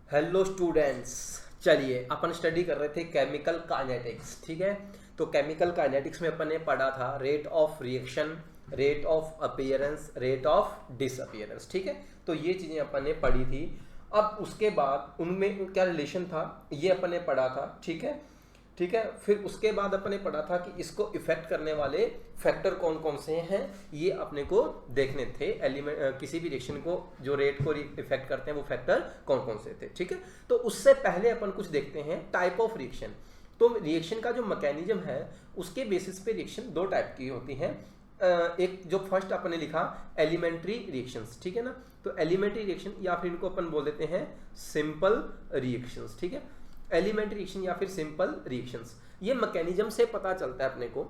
Hello students, चलिए अपन study कर रहे थे केमिकल काइनेटिक्स। ठीक है, तो केमिकल काइनेटिक्स में अपन ने पढ़ा था rate of reaction, rate of appearance, rate of disappearance. ठीक है, तो ये चीज़ें अपन ने पढ़ी थी। अब उसके बाद उनमें क्या रिलेशन था ये अपन ने पढ़ा था। ठीक है, ठीक है, फिर उसके बाद अपन ने पढ़ा था कि इसको इफेक्ट करने वाले फैक्टर कौन कौन से हैं, ये अपने को देखने थे। एलिमेंट किसी भी रिएक्शन को जो रेट को इफेक्ट करते हैं वो फैक्टर कौन कौन से थे। ठीक है, तो उससे पहले अपन कुछ देखते हैं टाइप ऑफ रिएक्शन। तो रिएक्शन का जो मैकेनिज्म है उसके बेसिस पे रिएक्शन दो टाइप की होती हैं। एक जो फर्स्ट अपन ने लिखा एलिमेंट्री रिएक्शंस। ठीक है ना, तो एलिमेंट्री रिएक्शन या फिर इनको अपन बोल देते हैं सिंपल रिएक्शंस। ठीक है, एलिमेंट्री रिएक्शन या फिर सिंपल रिएक्शंस, ये मैकेनिज्म से पता चलता है अपने को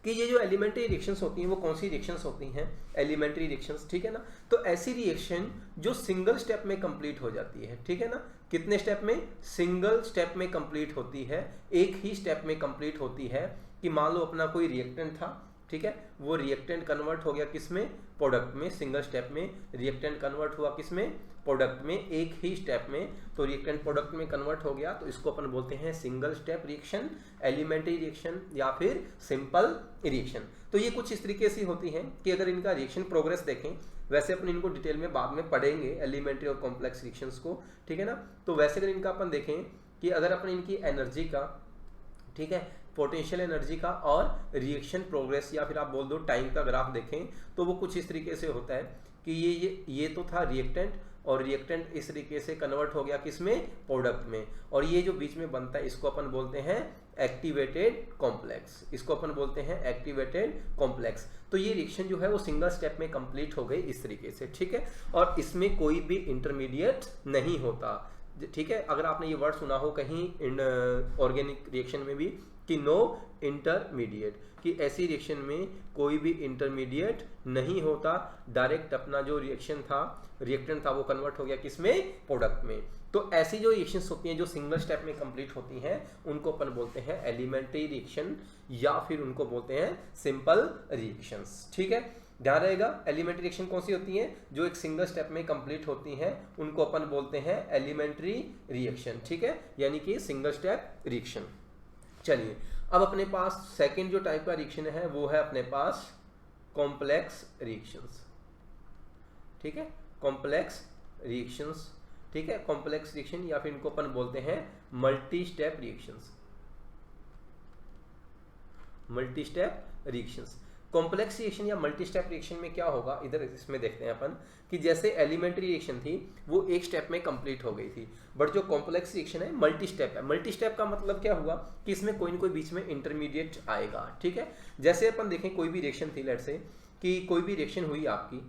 कि ये जो एलिमेंट्री रिएक्शंस होती हैं वो कौन सी रिएक्शंस होती हैं, एलिमेंट्री रिएक्शंस। ठीक है ना, तो ऐसी रिएक्शन जो सिंगल स्टेप में कंप्लीट हो जाती है। ठीक है ना, कितने स्टेप में? सिंगल स्टेप में कंप्लीट होती है, एक ही स्टेप में कंप्लीट होती है। कि मान लो अपना कोई रिएक्टेंट था, ठीक है, वो रिएक्टेंट कन्वर्ट हो गया किसमें? प्रोडक्ट में। सिंगल स्टेप में रिएक्टेंट कन्वर्ट हुआ किसमें? प्रोडक्ट में, एक ही स्टेप में। तो रिएक्टेंट प्रोडक्ट में कन्वर्ट हो गया, तो इसको अपन बोलते हैं single step reaction, elementary reaction या फिर सिंपल रिएक्शन। तो ये कुछ इस तरीके से होती हैं कि अगर इनका रिएक्शन प्रोग्रेस देखें, वैसे अपन इनको डिटेल में बाद में पढ़ेंगे एलिमेंट्री और कॉम्प्लेक्स रिएक्शंस को। ठीक है ना, तो वैसे अगर इनका अपन देखें कि अगर अपन इनकी एनर्जी का, ठीक है, पोटेंशियल एनर्जी का और रिएक्शन प्रोग्रेस या फिर आप बोल दो टाइम का ग्राफ देखें, तो वो कुछ इस तरीके से होता है कि ये तो था रिएक्टेंट, और रिएक्टेंट इस तरीके से कन्वर्ट हो गया किसमें? प्रोडक्ट में। और ये जो बीच में बनता है इसको अपन बोलते हैं एक्टिवेटेड कॉम्प्लेक्स, इसको अपन बोलते हैं एक्टिवेटेड कॉम्प्लेक्स। तो ये रिएक्शन जो है वो सिंगल स्टेप में कंप्लीट हो गई इस तरीके से। ठीक है, और इसमें कोई भी इंटरमीडिएट नहीं होता। ठीक है, अगर आपने ये वर्ड सुना हो कहीं ऑर्गेनिक रिएक्शन में भी कि नो इंटरमीडिएट, कि ऐसी रिएक्शन में कोई भी इंटरमीडिएट नहीं होता, डायरेक्ट अपना जो रिएक्शन था, रिएक्टेंट था, वो कन्वर्ट हो गया किसमें? प्रोडक्ट में। तो ऐसी जो रिएक्शंस होती हैं जो सिंगल स्टेप में कंप्लीट होती हैं उनको अपन बोलते हैं एलिमेंट्री रिएक्शन या फिर उनको बोलते हैं सिंपल रिएक्शंस। ठीक है, ध्यान रहेगा, एलिमेंट्री रिएक्शन कौन सी होती हैं? जो एक सिंगल स्टेप में कंप्लीट होती हैं उनको अपन बोलते हैं एलिमेंट्री रिएक्शन। ठीक है, यानी कि सिंगल स्टेप रिएक्शन। चलिए, अब अपने पास सेकंड जो टाइप का रिएक्शन है वो है अपने पास कॉम्प्लेक्स रिएक्शंस। ठीक है, कॉम्प्लेक्स रिएक्शंस। ठीक है, कॉम्प्लेक्स रिएक्शन या फिर इनको अपन बोलते हैं multi step reactions, multi step reactions. Complex reaction या मल्टी स्टेप रिएक्शन में क्या होगा, इधर इसमें देखते हैं अपन कि जैसे एलिमेंट्री रिएक्शन थी वो एक स्टेप में कंप्लीट हो गई थी, बट जो कॉम्प्लेक्स रिएक्शन है मल्टी स्टेप है। मल्टी स्टेप का मतलब क्या हुआ कि इसमें कोई ना कोई बीच में इंटरमीडिएट आएगा। ठीक है, जैसे अपन देखें कोई भी रिएक्शन थी, लेट से कि कोई भी रिएक्शन हुई आपकी,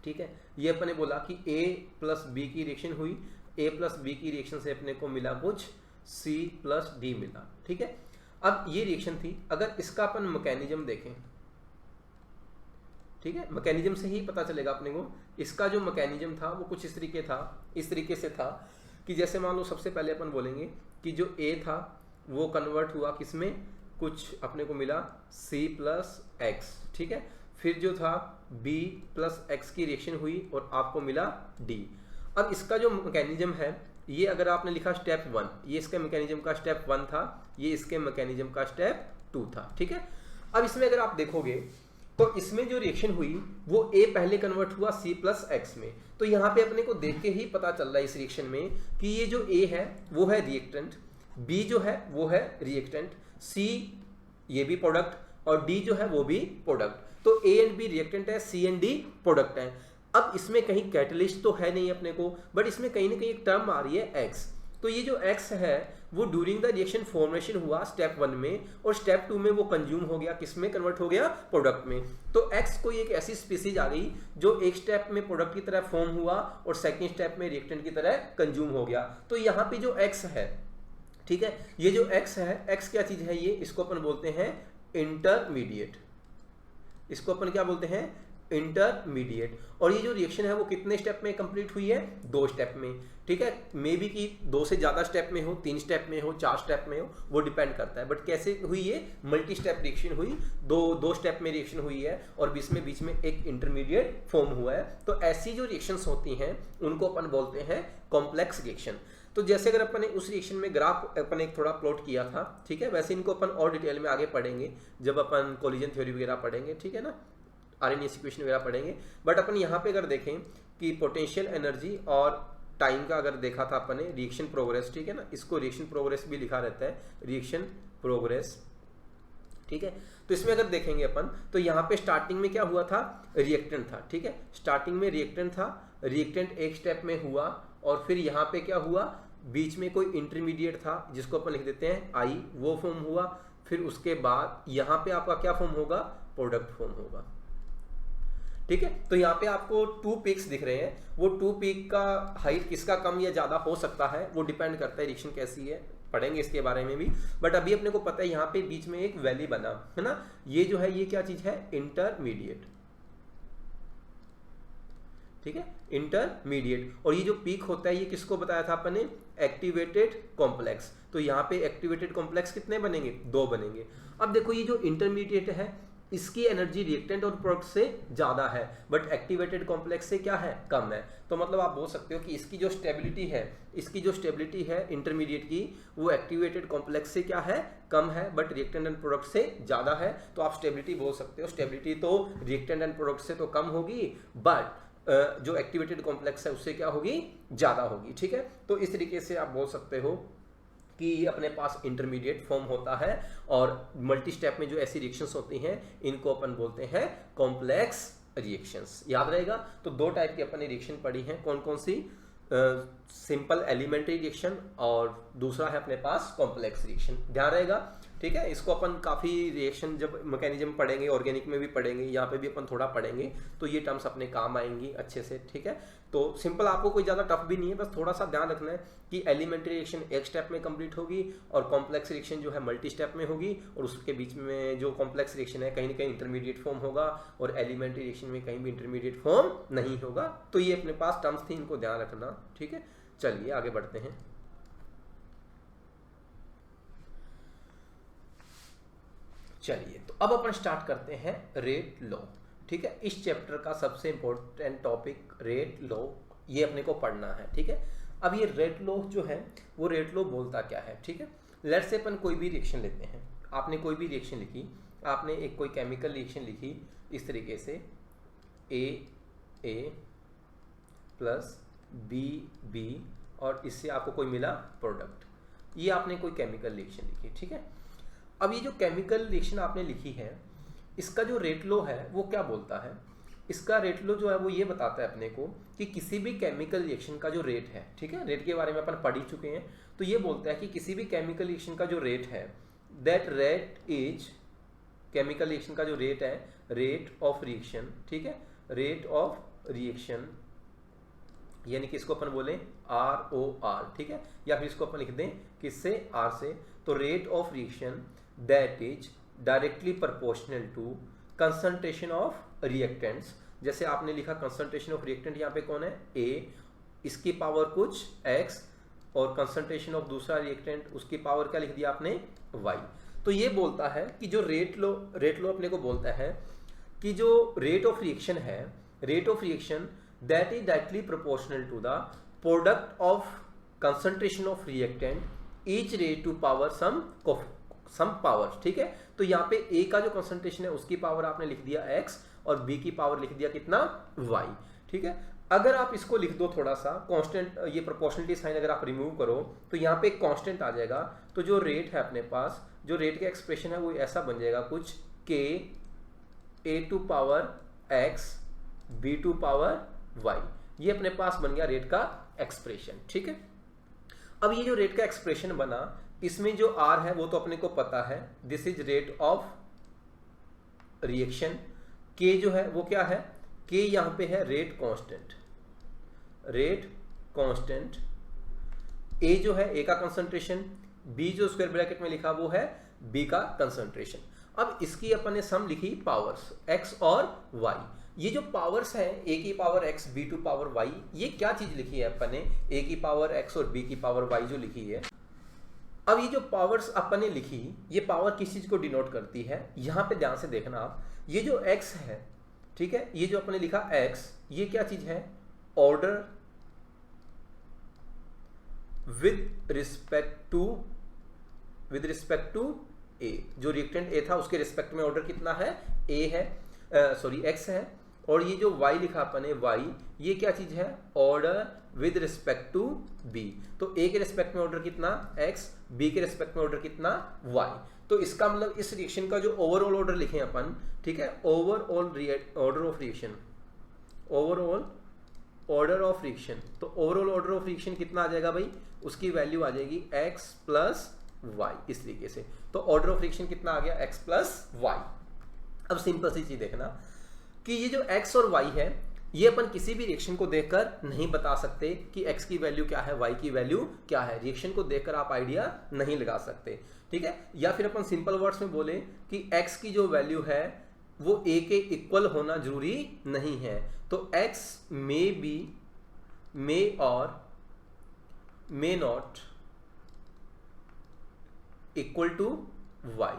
ठीक है, ये अपन ने बोला कि A प्लस बी की रिएक्शन हुई, A प्लस बी की रिएक्शन से अपने को मिला कुछ C प्लस डी मिला। ठीक है, अब ये रिएक्शन थी, अगर इसका अपन मैकेनिज्म देखें, ठीक है, मैकेनिज्म से ही पता चलेगा अपने को। इसका जो मैकेनिज्म था वो कुछ इस तरीके से था कि जैसे मान लो सबसे पहले अपन बोलेंगे कि जो A था वो कन्वर्ट हुआ किसमें? कुछ अपने को मिला C प्लस एक्स। ठीक है, फिर जो था B प्लस एक्स की रिएक्शन हुई और आपको मिला D। अब इसका जो मैकेनिज्म है, ये अगर आपने लिखा स्टेप 1, ये इसके मैकेनिज्म का स्टेप 1 था, ये इसके मैकेनिज्म का स्टेप 2 था। ठीक है, अब इसमें अगर आप देखोगे तो इसमें जो रिएक्शन हुई वो A पहले कन्वर्ट हुआ C प्लस एक्स में। तो यहाँ पे अपने को देख के ही पता चल रहा है इस रिएक्शन में कि ये जो A है वो है रिएक्टेंट, B जो है वो है रिएक्टेंट, C ये भी प्रोडक्ट और D जो है वो भी प्रोडक्ट। तो A एंड B रिएक्टेंट है, C एंड D प्रोडक्ट है। अब इसमें कहीं कैटलिस्ट तो है नहीं अपने को, बट इसमें कहीं ना कहीं एक टर्म आ रही है X। तो ये जो X है वो ड्यूरिंग द रिएक्शन फॉर्मेशन हुआ स्टेप 1 में, और स्टेप 2 में वो कंज्यूम हो गया किसमें? कन्वर्ट हो गया प्रोडक्ट में। तो X कोई एक ऐसी स्पीसीज आ गई जो एक स्टेप में प्रोडक्ट की तरह फॉर्म हुआ और सेकंड स्टेप में रिएक्टेंट की तरह कंज्यूम हो गया। तो यहाँ पे जो X है, ठीक है, ये जो X है, X क्या चीज है? ये इसको अपन बोलते हैं इंटरमीडिएट, इसको अपन क्या बोलते हैं? इंटरमीडिएट। और ये जो रिएक्शन है वो कितने स्टेप में कंप्लीट हुई है? 2 स्टेप में, ठीक है। मे बी कि 2 से ज़्यादा स्टेप में हो, 3 स्टेप में हो, 4 स्टेप में हो, वो डिपेंड करता है। बट कैसे हुई? ये मल्टी स्टेप रिएक्शन हुई, दो स्टेप में रिएक्शन हुई है और बीच में एक इंटरमीडिएट फॉर्म हुआ है। तो ऐसी जो रिएक्शंस होती हैं उनको अपन बोलते हैं कॉम्प्लेक्स रिएक्शन। तो जैसे अगर अपन ने उस रिएक्शन में ग्राफ अपन एक थोड़ा प्लॉट किया था, ठीक है, वैसे इनको अपन और डिटेल में आगे पढ़ेंगे जब अपन कोलिजन थ्योरी वगैरह पढ़ेंगे, ठीक है ना, आरएनएस इक्वेशन वगैरह पढ़ेंगे। बट अपन यहाँ पे अगर देखें कि पोटेंशियल एनर्जी और टाइम का अगर देखा था अपन ने रिएक्शन प्रोग्रेस, ठीक है ना, इसको रिएक्शन प्रोग्रेस भी लिखा रहता है, रिएक्शन प्रोग्रेस, ठीक है। तो इसमें अगर देखेंगे अपन तो यहाँ पे स्टार्टिंग में क्या हुआ था? रिएक्टेंट था, ठीक है, स्टार्टिंग में रिएक्टेंट था, रिएक्टेंट एक स्टेप में हुआ और फिर यहाँ पे क्या हुआ? बीच में कोई इंटरमीडिएट था जिसको अपन लिख देते हैं आई, वो फॉर्म हुआ। फिर उसके बाद यहाँ पे आपका क्या फॉर्म होगा? प्रोडक्ट फॉर्म होगा, ठीक है। तो यहाँ पे आपको 2 पीक्स दिख रहे हैं, वो 2 पीक का हाइट किसका कम या ज्यादा हो सकता है वो डिपेंड करता है रिएक्शन कैसी है, पढ़ेंगे इसके बारे में भी। बट अभी अपने को पता है यहाँ पे बीच में एक वैली बना है ना, ये जो है ये क्या चीज है? इंटरमीडिएट, ठीक है, इंटरमीडिएट। और ये जो पीक होता है ये किसको बताया था अपन ने? Activated complex. तो यहाँ पे एक्टिवेटेड कॉम्प्लेक्स कितने बनेंगे? 2 बनेंगे। अब देखो ये जो इंटरमीडिएट है इसकी एनर्जी रिएक्टेंट और प्रोडक्ट से ज्यादा है, बट एक्टिवेटेड कॉम्प्लेक्स से क्या है? कम है। तो मतलब आप बोल सकते हो कि इसकी जो स्टेबिलिटी है इंटरमीडिएट की, वो एक्टिवेटेड कॉम्प्लेक्स से क्या है? कम है, बट रिएक्टेंट एंड प्रोडक्ट से ज्यादा है। तो आप स्टेबिलिटी बोल सकते हो, स्टेबिलिटी तो रिएक्टेंट एंड प्रोडक्ट से तो कम होगी, बट जो एक्टिवेटेड कॉम्प्लेक्स है उससे क्या होगी? ज्यादा होगी, ठीक है। तो इस तरीके से आप बोल सकते हो कि अपने पास इंटरमीडिएट फॉर्म होता है और मल्टी स्टेप में जो ऐसी रिएक्शंस होती हैं इनको अपन बोलते हैं कॉम्प्लेक्स रिएक्शंस। याद रहेगा। तो 2 टाइप की अपनी रिएक्शन पढ़ी हैं, कौन कौन सी? सिंपल एलिमेंट्री रिएक्शन और दूसरा है अपने पास कॉम्प्लेक्स रिएक्शन, ध्यान रहेगा, ठीक है। इसको अपन काफ़ी रिएक्शन जब मैकेनिज्म पढ़ेंगे, ऑर्गेनिक में भी पढ़ेंगे, यहाँ पे भी अपन थोड़ा पढ़ेंगे, तो ये टर्म्स अपने काम आएंगी अच्छे से, ठीक है। तो सिंपल, आपको कोई ज़्यादा टफ भी नहीं है, बस थोड़ा सा ध्यान रखना है कि एलिमेंट्री रिएक्शन एक स्टेप में कंप्लीट होगी और कॉम्प्लेक्स रिएक्शन जो है मल्टी स्टेप में होगी, और उसके बीच में जो कॉम्प्लेक्स रिएक्शन है कहीं ना कहीं इंटरमीडिएट फॉर्म होगा और एलिमेंट्री रिएक्शन में कहीं भी इंटरमीडिएट फॉर्म नहीं होगा। तो ये अपने पास टर्म्स थी, इनको ध्यान रखना, ठीक है। चलिए आगे बढ़ते हैं। चलिए तो अब अपन स्टार्ट करते हैं रेट लॉ, ठीक है। इस चैप्टर का सबसे इंपॉर्टेंट टॉपिक रेट लॉ, ये अपने को पढ़ना है, ठीक है। अब ये रेट लॉ जो है वो रेट लॉ बोलता क्या है, ठीक है। लेट्स से अपन कोई भी रिएक्शन लेते हैं, आपने कोई भी रिएक्शन लिखी, आपने एक कोई केमिकल रिएक्शन लिखी इस तरीके से ए प्लस बी और इससे आपको कोई मिला प्रोडक्ट, ये आपने कोई केमिकल रिएक्शन लिखी, ठीक है। अब ये जो केमिकल रिएक्शन आपने लिखी है इसका जो रेट लॉ है वो क्या बोलता है? इसका रेट लॉ जो है वो ये बताता है अपने को कि किसी भी केमिकल रिएक्शन का जो रेट है, ठीक है, रेट के बारे में अपन पढ़ ही चुके हैं, तो ये बोलता है कि किसी भी केमिकल रिएक्शन का जो रेट है, that rate is, chemical reaction का जो रेट है, रेट ऑफ रिएक्शन, ठीक है, रेट ऑफ रिएक्शन, यानी कि इसको अपन बोले ROR, ठीक है, या फिर इसको अपन लिख दें किससे? R से। तो rate of reaction that is directly proportional to concentration of reactants. जैसे आपने लिखा कंसंट्रेशन ऑफ रिएक्टेंट, यहाँ पे कौन है? A, इसकी पावर कुछ X, और कंसंट्रेशन ऑफ दूसरा रिएक्टेंट उसकी पावर क्या लिख दिया आपने? Y। तो ये बोलता है कि जो रेट लॉ अपने को बोलता है कि जो रेट ऑफ रिएक्शन है, rate of reaction that is directly proportional to the product of concentration of reactant each raised to power some power, ठीक है। तो यहाँ पे A का जो कंसंट्रेशन है उसकी पावर आपने लिख दिया X और B की पावर लिख दिया कितना? Y, ठीक है। अगर आप इसको लिख दो थोड़ा सा कांस्टेंट, ये प्रोपोर्शनलिटी साइन अगर आप रिमूव करो तो यहाँ पे एक कांस्टेंट आ जाएगा। तो जो रेट है अपने पास, जो रेट का एक्सप्रेशन है वो ऐसा बन जाएगा कुछ K A to power X B to power Y, ये अपने पास बन गया रेट का एक्सप्रेशन, ठीक है। अब ये जो रेट का एक्सप्रेशन बना, इसमें जो R है वो तो अपने को पता है, this is rate of reaction. K जो है वो क्या है? K यहाँ पे है rate constant, rate constant. A जो है A का कंसंट्रेशन, B जो स्क्वायर ब्रैकेट में लिखा वो है B का कंसंट्रेशन। अब इसकी अपन ने सम लिखी पावर्स x और y। ये जो पावर्स हैं a की power x b to power y, ये क्या चीज लिखी है अपन ने, a की पावर x और b की पावर y जो लिखी है। अब ये जो पावर्स अपन ने लिखी, ये पावर किस चीज को डिनोट करती है, यहां पे ध्यान से देखना आप। ये जो x है, ठीक है, ये जो अपन ने लिखा x, ये क्या चीज है, order with respect to a। जो रिएक्टेंट a था उसके रिस्पेक्ट में ऑर्डर कितना है, a है, x है। और ये जो y लिखा अपन ने y, ये क्या चीज है, order with respect to b। तो a के रिस्पेक्ट में ऑर्डर कितना x, b के रिस्पेक्ट में ऑर्डर कितना y। तो इसका मतलब इस रिएक्शन का जो ओवरऑल ऑर्डर लिखे अपन, ठीक है, overall order of reaction, overall order of reaction, तो ओवरऑल ऑर्डर ऑफ रिएक्शन कितना आ जाएगा भाई, उसकी वैल्यू आ जाएगी x प्लस y, इस तरीके से। तो ऑर्डर ऑफ रिएक्शन कितना आ गया, x प्लस y। अब सिंपल सी चीज देखना कि ये जो x और y है, ये अपन किसी भी रिएक्शन को देखकर नहीं बता सकते कि x की वैल्यू क्या है, y की वैल्यू क्या है। रिएक्शन को देखकर आप आइडिया नहीं लगा सकते, ठीक है। या फिर अपन सिंपल वर्ड्स में बोले कि x की जो वैल्यू है वो a के इक्वल होना जरूरी नहीं है। तो x मे और may not equal to y,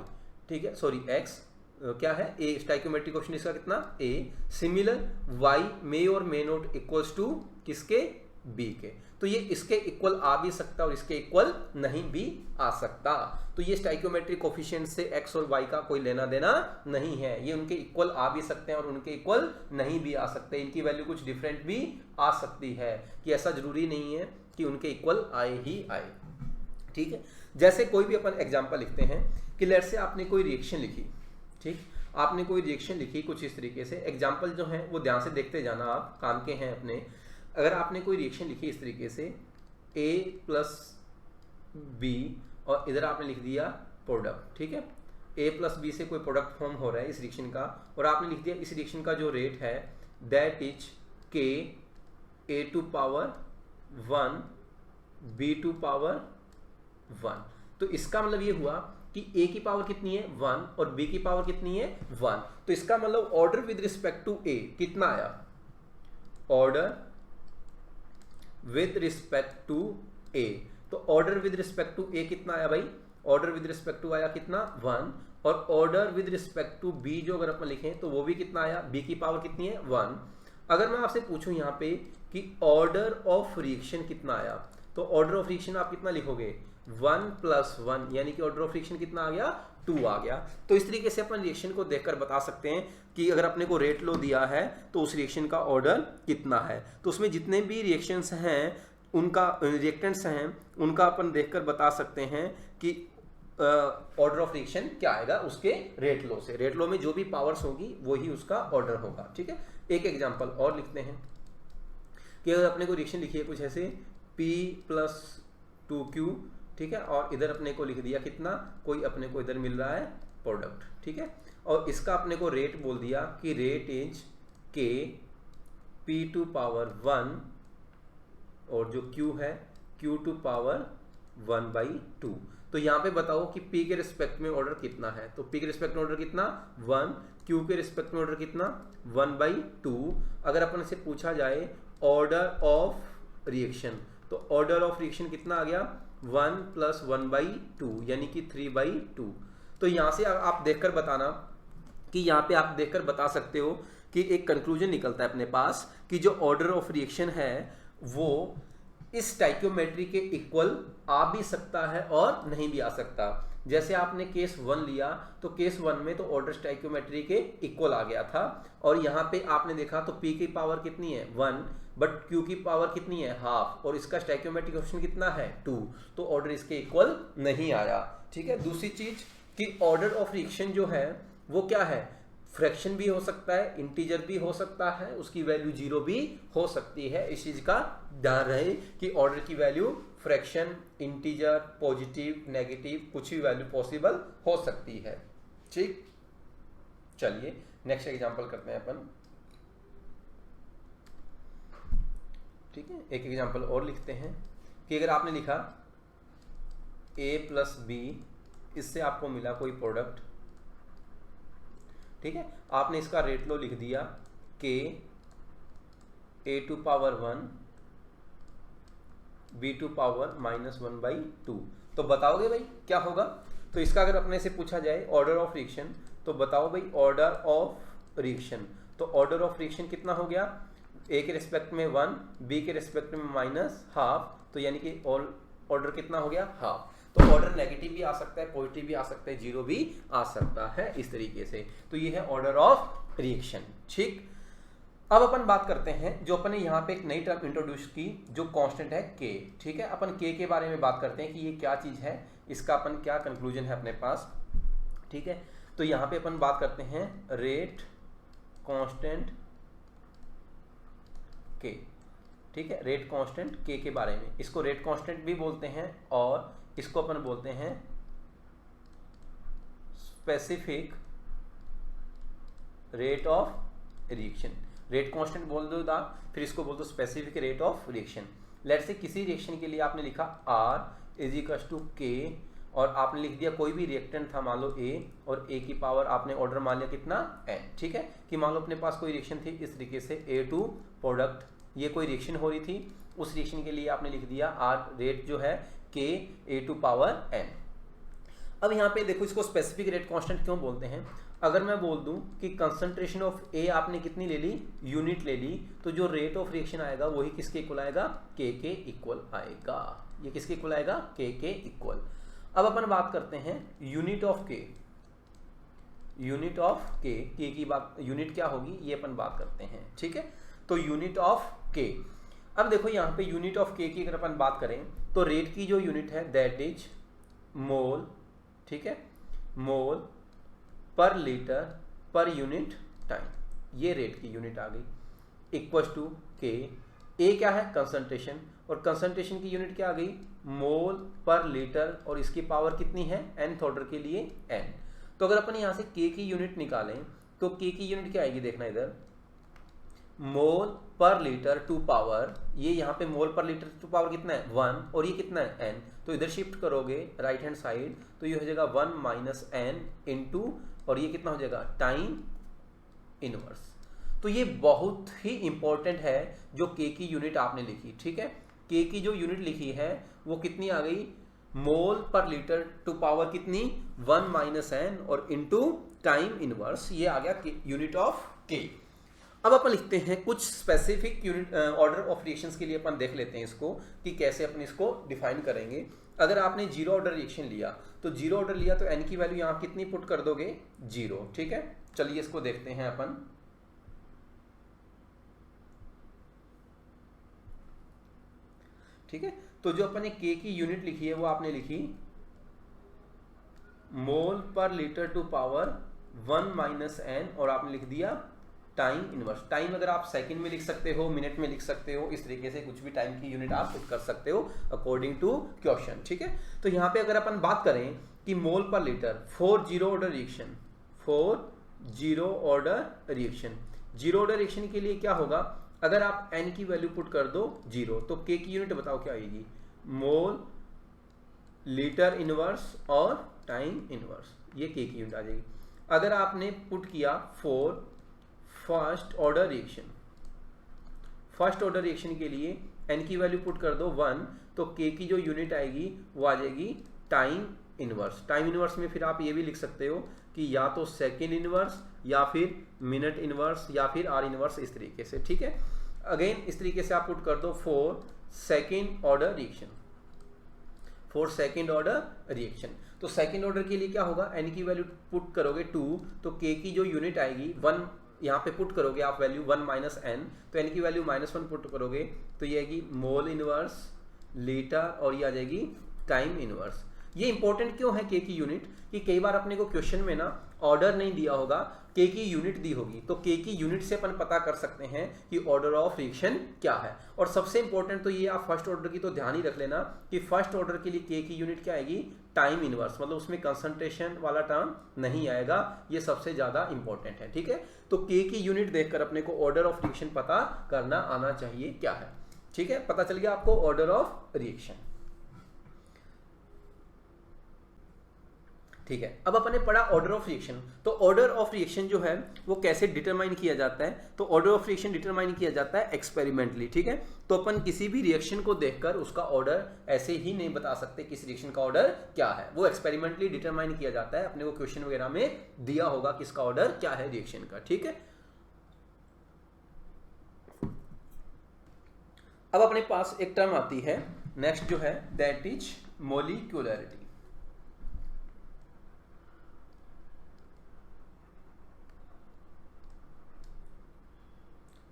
ठीक है, सॉरी x क्या है, a, स्टाइकोमेट्रिक क्वेश्चन इसका कितना, a। सिमिलर y मे और मे नॉट इक्वल्स टू किसके, b के। तो ये इसके इक्वल आ भी सकता और इसके इक्वल नहीं भी आ सकता। तो ये स्टाइकोमेट्रिक कोफिशिएंट से x और y का कोई लेना देना नहीं है। ये उनके इक्वल आ भी सकते हैं और उनके इक्वल नहीं भी आ सकते। इनकी वैल्यू कुछ डिफरेंट भी आ सकती है, कि ऐसा जरूरी नहीं है कि उनके इक्वल आए ही आए, ठीक है। जैसे कोई भी अपन एग्जाम्पल लिखते हैं कि लेट्स से आपने कोई रिएक्शन लिखी, ठीक, आपने कोई रिएक्शन लिखी कुछ इस तरीके से। एग्जाम्पल जो है वो ध्यान से देखते जाना, आप काम के हैं अपने। अगर आपने कोई रिएक्शन लिखी इस तरीके से a प्लस बी और इधर आपने लिख दिया प्रोडक्ट, ठीक है, a प्लस बी से कोई प्रोडक्ट फॉर्म हो रहा है इस रिएक्शन का, और आपने लिख दिया इस रिएक्शन का जो रेट है that is k a to power 1 b to power 1। तो इसका मतलब ये हुआ कि a की पावर कितनी है 1 और b की पावर कितनी है 1। तो इसका मतलब order with respect to a कितना आया, order with respect to a। तो order with respect to a कितना आया भाई, ऑर्डर विद रिस्पेक्ट टू आया कितना 1, और order with respect to b जो अगर अपन लिखें तो वो भी कितना आया, b की पावर कितनी है 1। अगर मैं आपसे पूछूं यहाँ पे कि ऑर्डर ऑफ रिएक्शन कितना आया, तो ऑर्डर ऑफ रिएक्शन आप कितना लिखोगे 1 प्लस 1, यानी कि ऑर्डर ऑफ रिएक्शन कितना आ गया 2 आ गया। तो इस तरीके से अपन रिएक्शन को देखकर बता सकते हैं कि अगर अपने को रेट लो दिया है तो उस रिएक्शन का ऑर्डर कितना है। तो उसमें जितने भी रिएक्शंस हैं उनका रिएक्टेंट्स हैं उनका अपन देखकर बता सकते हैं कि ऑर्डर ऑफ रिएक्शन क्या आएगा उसके रेट लो से। रेट लो में जो भी पावर्स होगी वही उसका ऑर्डर होगा, ठीक है। एक एग्जांपल और लिखते हैं कि अगर अपने को रिएक्शन लिखी है कुछ ऐसे P प्लस 2Q, ठीक है, और इधर अपने को लिख दिया कितना, कोई अपने को इधर मिल रहा है प्रोडक्ट, ठीक है, और इसका अपने को रेट बोल दिया कि rate is K P to power 1 और जो Q है Q टू पावर 1/2। तो यहाँ पे बताओ कि P के रिस्पेक्ट में ऑर्डर कितना है, तो P के रिस्पेक्ट में ऑर्डर कितना 1, Q के रिस्पेक्ट में ऑर्डर कितना 1/2। अगर अपन से पूछा जाए ऑर्डर ऑफ रिएक्शन, तो ऑर्डर ऑफ रिएक्शन कितना आ गया 1 प्लस 1/2 यानी कि 3/2। तो यहाँ से आप देखकर बताना कि यहाँ पे आप देखकर बता सकते हो कि एक कंक्लूजन निकलता है अपने पास कि जो ऑर्डर ऑफ रिएक्शन है वो इस स्टाइकियोमेट्री के इक्वल आ भी सकता है और नहीं भी आ सकता। जैसे आपने केस 1 लिया तो केस 1 में तो ऑर्डर स्टाइकियोमेट्री के इक्वल आ गया था, और यहाँ पे आपने देखा तो P की पावर कितनी है 1 बट Q की पावर कितनी है हाफ, और इसका स्टाइकियोमेट्रिक कोएफिशिएंट कितना है 2, तो ऑर्डर इसके इक्वल नहीं आया, ठीक है। दूसरी चीज कि ऑर्डर ऑफ रिएक्शन जो है वो क्या है, फ्रैक्शन भी हो सकता है, इंटीजर भी हो सकता है, उसकी वैल्यू 0 भी हो सकती है। इस चीज का ध्यान रहे कि ऑर्डर की value fraction, integer, positive, negative कुछ भी वैल्यू पॉसिबल हो सकती है, ठीक। चलिए नेक्स्ट एग्जांपल करते हैं अपन, ठीक है। एक एग्जांपल और लिखते हैं कि अगर आपने लिखा A प्लस बी, इससे आपको मिला कोई प्रोडक्ट ठीक है, आपने इसका रेट लो लिख दिया के A⁴ B⁴ -1/2। तो बताओगे भाई क्या होगा? तो इसका अगर अपने से पूछा जाए ऑर्डर ऑफ रिएक्शन, तो बताओ भाई ऑर्डर ऑफ रिएक्शन। तो ऑर्डर ऑफ रिएक्शन कितना हो गया? ए के रिस्पेक्ट में 1, बी के रिस्पेक्ट में -½ तो यानी कि ऑर्डर कितना हो गया? हाफ। तो ऑर्डर नेगेटिव भी आ सकता है, पॉजिटिव भी आ सकता है, जीरो भी आ सकता है, इस तरीके से। तो ये है ऑर्डर ऑफ रिएक्शन। ठीक, अब अपन बात करते हैं जो अपन ने यहाँ पे एक नई टर्म इंट्रोड्यूस की जो कांस्टेंट है के। ठीक है, अपन के बारे में बात करते हैं कि ये क्या चीज है, इसका अपन क्या कंक्लूजन है अपने पास। ठीक है, तो यहाँ पे अपन बात करते हैं रेट कांस्टेंट के। ठीक है, रेट कांस्टेंट के बारे में। इसको रेट कांस्टेंट भी बोलते हैं और इसको अपन बोलते हैं specific rate of reaction. Rate constant बोल दो दा, फिर इसको बोल दो specific rate of reaction. Let's say किसी रिएक्शन के लिए आपने लिखा R = K और आपने लिख दिया कोई भी रिएक्टेंट था, मान लो A, और A की पावर आपने ऑर्डर मान लिया कितना? N। ठीक है, कि मान लो अपने पास कोई रिएक्शन थी इस तरीके से A2 प्रोडक्ट, ये कोई रिएक्शन हो रही थी, उस रिएक्शन के लिए आपने लिख दिया R रेट जो है K A⁴ अब यहाँ पे देखो इसको स्पेसिफिक रेट कांस्टेंट क्यों बोलते हैं? अगर मैं बोल दूं कि कंसंट्रेशन ऑफ ए आपने कितनी ले ली? यूनिट ले ली, तो जो रेट ऑफ रिएक्शन आएगा वही किसके इक्वल आएगा? के इक्वल आएगा। ये किसके इक्वल आएगा? के इक्वल। अब अपन बात करते हैं यूनिट ऑफ के। यूनिट ऑफ के की बात, यूनिट क्या होगी ये अपन बात करते हैं। ठीक है, तो यूनिट ऑफ के। अब देखो यहाँ पे यूनिट ऑफ के की अगर अपन बात करें तो रेट की जो यूनिट है दैट इज मोल। ठीक है, मोल per litre per unit time, ये रेट की यूनिट आ गई। इक्वल टू के। ए क्या है? कंसंट्रेशन, और कंसंट्रेशन की यूनिट क्या आ गई? मोल पर लीटर, और इसकी पावर कितनी है? nth ऑर्डर के लिए n। तो अगर अपन यहाँ से के की यूनिट निकालें तो के की यूनिट क्या आएगी? देखना इधर, मोल पर लीटर टू पावर, ये यहाँ पे मोल पर लीटर टू पावर कितना है? 1, और ये कितना है? n। तो इधर शिफ्ट करोगे राइट हैंड साइड तो ये हो जाएगा 1 - n इंटू, और ये कितना हो जाएगा? Time inverse. तो ये बहुत ही इंपॉर्टेंट है जो के की यूनिट आपने लिखी। ठीक है, के की जो यूनिट लिखी है वो कितनी आ गई? मोल पर लीटर टू पावर कितनी? 1 - n और इंटू टाइम इनवर्स, ये आ गया यूनिट ऑफ के। अब अपन लिखते हैं कुछ specific unit order of reactions के लिए अपन देख लेते हैं इसको कि कैसे अपन इसको डिफाइन करेंगे। अगर आपने जीरो ऑर्डर रिएक्शन लिया तो जीरो ऑर्डर लिया तो n की वैल्यू यहाँ कितनी पुट कर दोगे? 0। ठीक है, चलिए इसको देखते हैं अपन। ठीक है, तो जो अपन ने k की यूनिट लिखी है वो आपने लिखी मोल per litre to power 1 - n और आपने लिख दिया टाइम इनवर्स। टाइम अगर आप सेकंड में लिख सकते हो, मिनट में लिख सकते हो, इस तरीके से कुछ भी टाइम की यूनिट आप पुट कर सकते हो अकॉर्डिंग टू क्वेश्चन। ठीक है, तो यहाँ पे अगर अपन बात करें कि मोल per litre for zero order reaction, for zero order reaction, zero order reaction के लिए क्या होगा? अगर आप n की वैल्यू पुट कर दो 0 तो k की यूनिट बताओ क्या आएगी? मोल लीटर इनवर्स और टाइम इनवर्स, ये k की यूनिट आ जाएगी। अगर आपने पुट किया for first order reaction, first order reaction के लिए n की वैल्यू पुट कर दो 1 तो k की जो यूनिट आएगी वो आ जाएगी टाइम इनवर्स। टाइम इनवर्स में फिर आप ये भी लिख सकते हो कि या तो सेकेंड इनवर्स या फिर मिनट इनवर्स या फिर आर इनवर्स, इस तरीके से। ठीक है, अगेन इस तरीके से आप पुट कर दो for second order reaction, for second order reaction. तो सेकेंड ऑर्डर के लिए क्या होगा? n की वैल्यू पुट करोगे 2 तो k की जो यूनिट आएगी 1, यहाँ पे पुट करोगे आप वैल्यू 1 - n, तो n की वैल्यू -1 पुट करोगे तो ये आएगी मोल इनवर्स लीटर और ये आ जाएगी टाइम इनवर्स। ये इंपॉर्टेंट क्यों है के की यूनिट? कि कई बार अपने को क्वेश्चन में ना ऑर्डर नहीं दिया होगा, के की यूनिट दी होगी, तो के की यूनिट से अपन पता कर सकते हैं कि ऑर्डर ऑफ रिएक्शन क्या है। और सबसे इंपॉर्टेंट तो ये आप फर्स्ट ऑर्डर की तो ध्यान ही रख लेना कि फर्स्ट ऑर्डर के लिए के की यूनिट क्या आएगी? टाइम इनवर्स, मतलब उसमें कंसंट्रेशन वाला टर्म नहीं आएगा, ये सबसे ज्यादा इंपॉर्टेंट है। ठीक है, तो के की यूनिट देखकर अपने को ऑर्डर ऑफ रिएक्शन पता करना आना चाहिए क्या है। ठीक है, पता चल गया आपको ऑर्डर ऑफ रिएक्शन। ठीक है, अब अपन ने पढ़ा ऑर्डर ऑफ रिएक्शन। तो ऑर्डर ऑफ रिएक्शन जो है वो कैसे डिटरमाइन किया जाता है, तो ऑर्डर ऑफ रिएक्शन डिटरमाइन किया जाता है एक्सपेरिमेंटली। ठीक है, तो अपन किसी भी रिएक्शन को देखकर उसका ऑर्डर ऐसे ही नहीं बता सकते किस रिएक्शन का ऑर्डर क्या है, वो एक्सपेरिमेंटली डिटरमाइन किया जाता है। अपने को क्वेश्चन वगैरह में दिया होगा किसका ऑर्डर क्या है रिएक्शन का। ठीक है, अब अपने पास एक टर्म आती है नेक्स्ट जो है दैट इज मोलिक्यूलरिटी।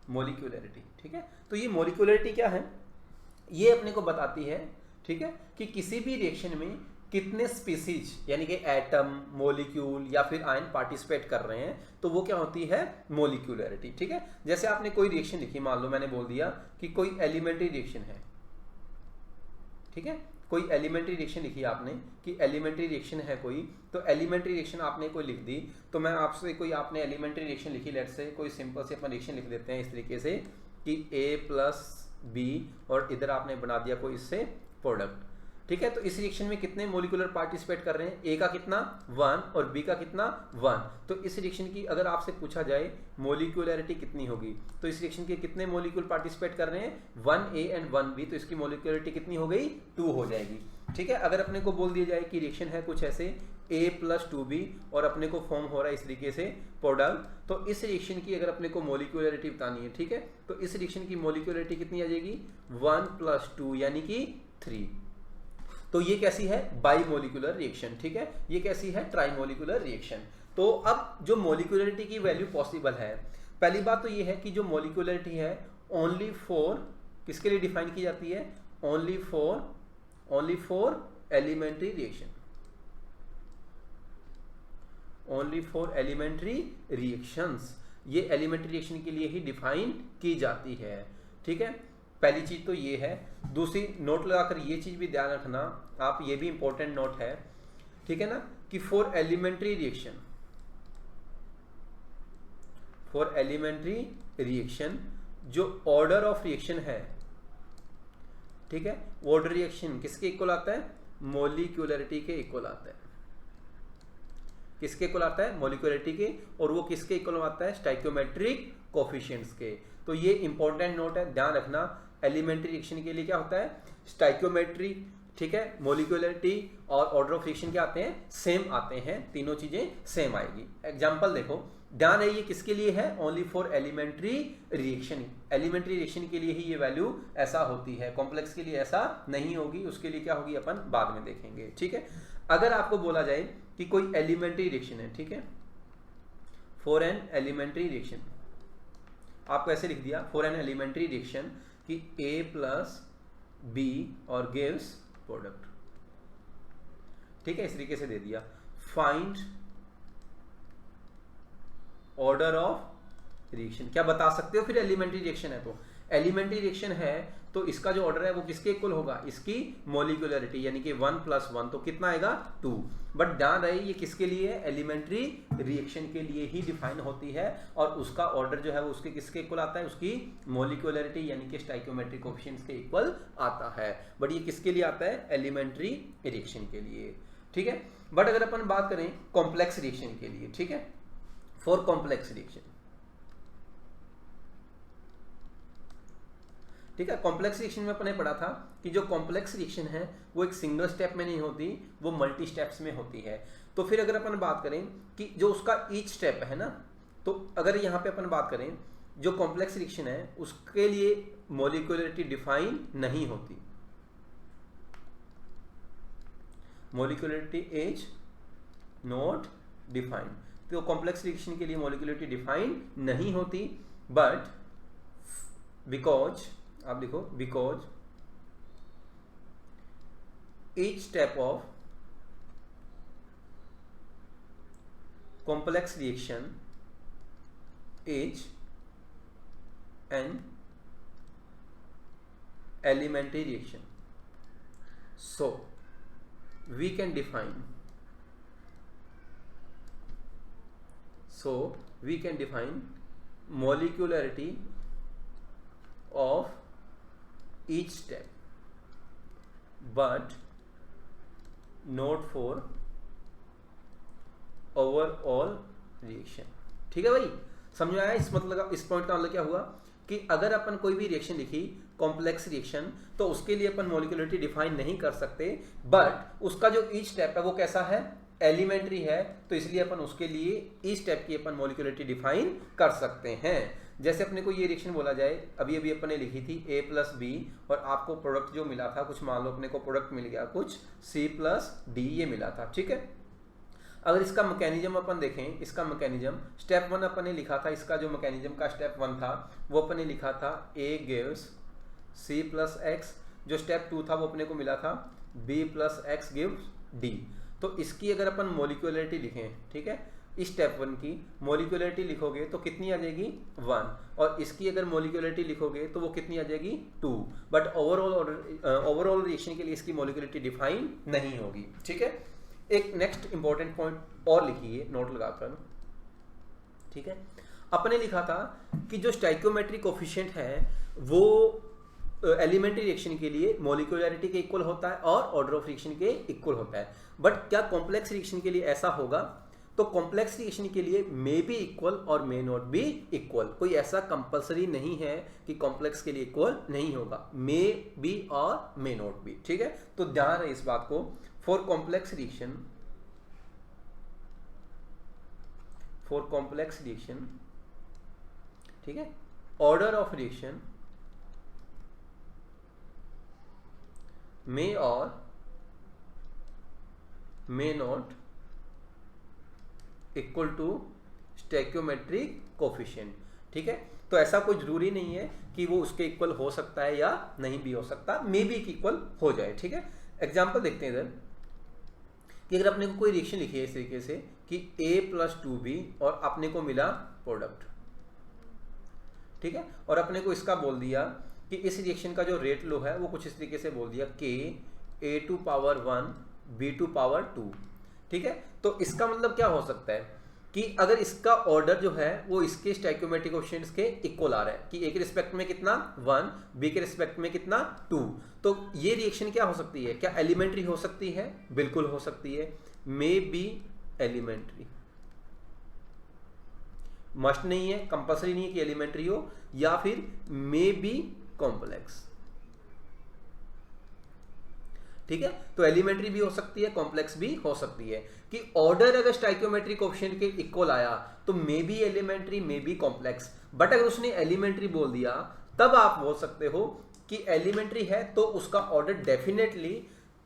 मोलिक्यूलरिटी, ठीक है, तो ये मोलिक्यूलरिटी क्या है, ये अपने को बताती है, ठीक है, कि किसी भी रिएक्शन में कितने स्पीसीज यानी कि एटम, मोलिक्यूल या फिर आयन पार्टिसिपेट कर रहे हैं, तो वो क्या होती है मोलिक्यूलरिटी। ठीक है, जैसे आपने कोई रिएक्शन लिखी, मान लो मैंने बोल दिया कि कोई एलिमेंट्री रिएक्शन है, ठीक है, कोई एलिमेंट्री रिएक्शन लिखी आपने कि एलिमेंट्री रिएक्शन है कोई, तो एलिमेंट्री रिएक्शन आपने कोई लिख दी, तो मैं आपसे कोई आपने एलिमेंट्री रिएक्शन लिखी, लेट्स से कोई सिंपल से अपन रिएक्शन लिख देते हैं इस तरीके से कि A+B और इधर आपने बना दिया कोई इससे प्रोडक्ट। ठीक है, तो इस रिएक्शन में कितने मोलिकुलर पार्टिसिपेट कर रहे हैं, ए का कितना 1 और बी का कितना 1। तो इस रिएक्शन की अगर आपसे पूछा जाए मोलिकुलरिटी कितनी होगी, तो इस रिएक्शन के कितने मोलिक्यूल पार्टिसिपेट कर रहे हैं 1A एंड 1B, तो इसकी मोलिकुलरिटी कितनी हो गई 2 हो जाएगी। ठीक है, अगर अपने को बोल दिया जाए कि रिएक्शन है कुछ ऐसे A+2B और अपने को फॉर्म हो रहा है इस तरीके से प्रोडक्ट, तो इस रिएक्शन की अगर अपने को मोलिकुलरिटी बतानी है, ठीक है, तो इस रिएक्शन की मोलिकुलरिटी कितनी आ जाएगी 1+2 यानी कि 3। तो ये कैसी है बाइमोलिकुलर रिएक्शन। ठीक है, ये कैसी है ट्राइमोलिकुलर रिएक्शन। तो अब जो मोलिकुलरिटी की वैल्यू पॉसिबल है, पहली बात तो ये है कि जो मोलिकुलरिटी है ओनली फॉर किसके लिए डिफाइन की जाती है, only for elementary reaction, only for elementary reactions, ये एलिमेंट्री रिएक्शन के लिए ही डिफाइन की जाती है। ठीक है, पहली चीज तो ये है। दूसरी नोट लगाकर ये चीज भी ध्यान रखना आप, ये भी इंपॉर्टेंट नोट है, ठीक है ना, कि फॉर एलिमेंट्री रिएक्शन जो ऑर्डर ऑफ रिएक्शन है, ठीक है, ऑर्डर रिएक्शन किसके इक्वल आता है मोलिकुलरिटी के इक्वल आता है। किसके इक्वल आता है मोलिकुलरिटी के, और वो किसके इक्वल आता है स्टाइकियोमेट्रिक कोफिशिएंट्स के। तो ये इंपॉर्टेंट नोट है, ध्यान रखना। एलिमेंट्री रिएक्शन के लिए क्या होता है स्टाइकियोमेट्री, ठीक है, मोलिकुलरिटी और ऑर्डर ऑफ रिएक्शन क्या आते हैं सेम आते हैं, तीनों चीजें सेम आएगी। एग्जांपल देखो, ध्यान है ये किसके लिए है only for elementary reaction. Elementary reaction के लिए ही ये वैल्यू ऐसा होती है, कॉम्प्लेक्स के लिए ऐसा नहीं होगी, उसके लिए क्या होगी अपन बाद में देखेंगे। ठीक है, अगर आपको बोला जाए कि कोई एलिमेंट्री रिएक्शन है, ठीक है, फॉर एन एलिमेंट्री रिएक्शन, आपको ऐसे लिख दिया फॉर एन एलिमेंट्री रिएक्शन कि A+B और गिव्स प्रोडक्ट, ठीक है, इस तरीके से दे दिया। फाइंड ऑर्डर ऑफ रिएक्शन, क्या बता सकते हो फिर एलिमेंट्री रिएक्शन है, तो एलिमेंट्री रिएक्शन है तो इसका जो ऑर्डर है वो किसके इक्वल होगा इसकी मोलिकुलरिटी, यानी कि 1+1 तो कितना आएगा 2। बट ध्यान रहे ये किसके लिए है एलिमेंट्री रिएक्शन के लिए ही डिफाइन होती है, और उसका ऑर्डर जो है वो उसके किसके इक्वल आता है उसकी मोलिकुलरिटी यानी कि स्टाइकियोमेट्रिक कोएफिशिएंट्स के इक्वल आता है। बट ये किसके लिए आता है एलिमेंट्री रिएक्शन के लिए। ठीक है, बट अगर अपन बात करें कॉम्प्लेक्स रिएक्शन के लिए, ठीक है, फॉर कॉम्प्लेक्स रिएक्शन, ठीक है, कॉम्प्लेक्स रिएक्शन में अपने पढ़ा था कि जो कॉम्प्लेक्स रिएक्शन है वो एक सिंगल स्टेप में नहीं होती, वो मल्टी स्टेप्स में होती है। तो फिर अगर अपन बात करें कि जो उसका ईच स्टेप है ना, तो अगर यहाँ पे अपन बात करें जो कॉम्प्लेक्स रिएक्शन है उसके लिए मोलिकुलरिटी डिफाइन नहीं होती, मोलिकुलरिटी इज नॉट डिफाइंड, तो कॉम्प्लेक्स रिएक्शन के लिए मोलिकुलरिटी डिफाइन नहीं होती। बट बिकॉज आप लिखो because each step of complex reaction is an elementary reaction, so we can define molecularity of each step but not for overall reaction. ठीक है भाई, समझ में आया? इस मतलब इस पॉइंट का मतलब क्या हुआ कि अगर अपन कोई भी रिएक्शन लिखी कॉम्प्लेक्स रिएक्शन, तो उसके लिए अपन मॉलिक्यूलरिटी डिफाइन नहीं कर सकते, बट उसका जो ईच स्टेप है वो कैसा है, एलिमेंट्री है, तो इसलिए अपन उसके लिए ईच स्टेप की अपन मॉलिक्यूलरिटी डिफाइन कर सकते हैं। जैसे अपने को ये रिएक्शन बोला जाए, अभी अभी अपन ने लिखी थी A+B और आपको प्रोडक्ट जो मिला था कुछ, मान लो अपने को प्रोडक्ट मिल गया कुछ C+D ये मिला था। ठीक है, अगर इसका मैकेनिज्म अपन देखें, इसका मैकेनिज्म स्टेप 1 अपन ने लिखा था, इसका जो मैकेनिज्म का स्टेप 1 था वो अपन ने लिखा था A gives C+X, जो स्टेप 2 था वो अपने को मिला था B+X gives D। तो इसकी अगर अपन मॉलिक्यूलरिटी लिखें, ठीक है, इस स्टेप 1 की मॉलिक्यूलरिटी लिखोगे तो कितनी आ जाएगी 1, और इसकी अगर मॉलिक्यूलरिटी लिखोगे तो वो कितनी आ जाएगी 2, बट ओवरऑल रिएक्शन के लिए इसकी मॉलिक्यूलरिटी डिफाइन नहीं होगी। ठीक है, एक नेक्स्ट इंपॉर्टेंट पॉइंट और लिखिए नोट लगाकर। ठीक है, अपने लिखा था कि जो स्टाइकियोमेट्रिक कोफिशिएंट है वो एलिमेंट्री रिएक्शन के लिए मॉलिक्यूलरिटी के इक्वल होता है और ऑर्डर ऑफ रिएक्शन के इक्वल होता है, बट क्या कॉम्प्लेक्स रिएक्शन के लिए ऐसा होगा? तो कॉम्प्लेक्स रिएक्शन के लिए मे बी इक्वल और मे नॉट बी इक्वल, कोई ऐसा कंपलसरी नहीं है कि कॉम्प्लेक्स के लिए इक्वल नहीं होगा, मे बी और मे नॉट बी। ठीक है, तो ध्यान रहे इस बात को। फॉर कॉम्प्लेक्स रिएक्शन, ठीक है, ऑर्डर ऑफ रिएक्शन मे और may not equal to stoichiometric coefficient. ठीक है, तो ऐसा कोई जरूरी नहीं है कि वो उसके इक्वल हो सकता है या नहीं भी हो सकता, मे बी इक्वल हो जाए। ठीक है, एग्जांपल देखते हैं इधर कि अगर अपने को कोई रिएक्शन लिखी है इस तरीके से कि A+2B और अपने को मिला प्रोडक्ट। ठीक है, और अपने को इसका बोल दिया कि इस रिएक्शन का जो रेट लो है वो कुछ इस तरीके से बोल दिया K A⁴ B⁴ ठीक है, तो इसका मतलब क्या हो सकता है कि अगर इसका ऑर्डर जो है वो इसके स्टोइकियोमेट्रिक कोफिशिएंट्स के इक्वल आ रहा है कि A के रिस्पेक्ट में कितना 1, B के रिस्पेक्ट में कितना 2, तो ये रिएक्शन क्या हो सकती है? क्या एलिमेंट्री हो सकती है? बिल्कुल हो सकती है, मे बी एलिमेंट्री, मस्ट नहीं है, कंपल्सरी नहीं है कि एलिमेंट्री हो, या फिर मे बी कॉम्प्लेक्स। ठीक है, तो एलिमेंट्री भी हो सकती है, कॉम्प्लेक्स भी हो सकती है कि ऑर्डर अगर स्टोइकियोमेट्रिक कोफिशिएंट के इक्वल आया तो may be elementary may be complex, but अगर उसने एलिमेंट्री बोल दिया तब आप बोल सकते हो कि एलिमेंट्री है तो उसका ऑर्डर डेफिनेटली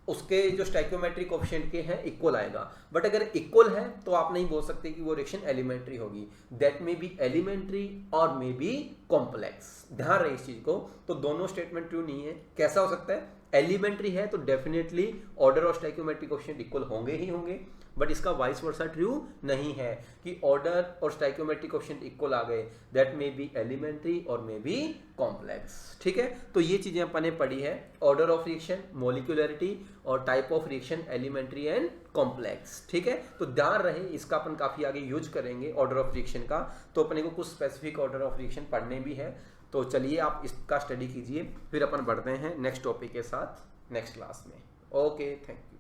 उसके जो स्टोइकियोमेट्रिक कोफिशिएंट के हैं इक्वल आएगा, बट अगर इक्वल है तो आप नहीं बोल सकते कि वो रिएक्शन एलिमेंट्री होगी, दैट मे बी एलिमेंट्री और मे बी कॉम्प्लेक्स। ध्यान रहे इस चीज को, तो दोनों स्टेटमेंट ट्रू नहीं है। कैसा हो सकता है? एलिमेंट्री है तो डेफिनेटली ऑर्डर और स्टोइकियोमेट्रिक कोफिशिएंट इक्वल होंगे ही होंगे, बट इसका वाइस वर्सा ट्रू नहीं है कि ऑर्डर और स्टोइकियोमेट्रिक कोफिशिएंट इक्वल आ गए, दैट मे बी एलिमेंट्री और मे बी कॉम्प्लेक्स। ठीक है, तो ये चीजें अपन ने पढ़ी है, ऑर्डर ऑफ रिएक्शन, मॉलिक्यूलरिटी और type of reaction elementary and complex. ठीक है, तो ध्यान रहे इसका अपन काफी आगे यूज करेंगे ऑर्डर ऑफ रिएक्शन का, तो अपने को कुछ स्पेसिफिक ऑर्डर ऑफ रिएक्शन पढ़ने भी है। तो चलिए आप इसका स्टडी कीजिए, फिर अपन बढ़ते हैं नेक्स्ट टॉपिक के साथ नेक्स्ट क्लास में। Okay, thank you.